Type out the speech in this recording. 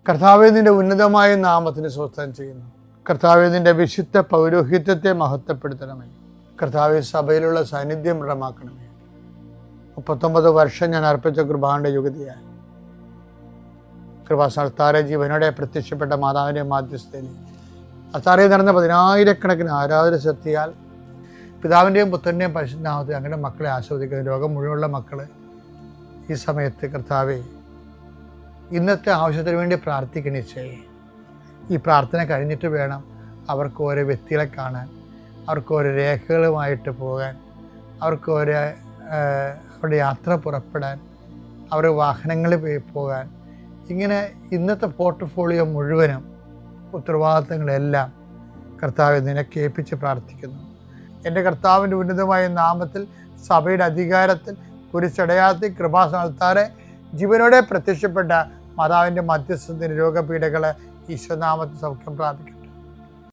കർത്താവേ, നിൻ്റെ ഉന്നതമായ നാമത്തിന് സ്വസ്ഥം ചെയ്യുന്നു. കർത്താവേ, നിൻ്റെ വിശുദ്ധ പൗരോഹിത്യത്തെ മഹത്വപ്പെടുത്തണമേ. കർത്താവേ, സഭയിലുള്ള സാന്നിധ്യം ദൃഢമാക്കണമേ. 39 വർഷം ഞാൻ അർപ്പിച്ച കൃപാന്റെ യുഗതിയാൽ കൃപാസ്ഥാനത്താരെ ജീവനോടെ പ്രത്യക്ഷപ്പെട്ട മാതാവിൻ്റെ മാധ്യസ്ഥയിൽ അത്താറയിൽ നടന്ന 10,000-കണക്കിന് ആരാധന ശക്തിയാൽ പിതാവിൻ്റെയും പുത്രൻ്റെയും പരിശുദ്ധനാമത്തെ അങ്ങനെ മക്കളെ ആസ്വദിക്കുന്ന ലോകം മുഴുവനുള്ള മക്കൾ ഈ സമയത്ത് കർത്താവേ, ഇന്നത്തെ ആവശ്യത്തിന് വേണ്ടി പ്രാർത്ഥിക്കണിച്ചേ. ഈ പ്രാർത്ഥന കഴിഞ്ഞിട്ട് വേണം അവർക്ക് ഓരോ വ്യക്തികളെ കാണാൻ, അവർക്ക് ഓരോ രേഖകളുമായിട്ട് പോകാൻ, അവർക്ക് ഓരോ അവരുടെ യാത്ര പുറപ്പെടാൻ, അവരുടെ വാഹനങ്ങളിൽ പോകാൻ. ഇങ്ങനെ ഇന്നത്തെ പോർട്ട്ഫോളിയോ മുഴുവനും ഉത്തരവാദിത്തങ്ങളെല്ലാം കർത്താവെ നിനക്ക് ഏൽപ്പിച്ച് പ്രാർത്ഥിക്കുന്നു. എൻ്റെ കർത്താവിൻ്റെ ഉന്നതമായ നാമത്തിൽ സഭയുടെ അധികാരത്തിൽ കുരിശടയാളത്തിൽ കൃപാസ്ഥാനത്താരെ ജീവനോടെ പ്രത്യക്ഷപ്പെട്ട മാതാവിൻ്റെ മധ്യസ്ഥത്തിന് രോഗപീഠകളെ ഈശ്വരനാമത്തിൽ സൗഖ്യം പ്രാർത്ഥിക്കുന്നു.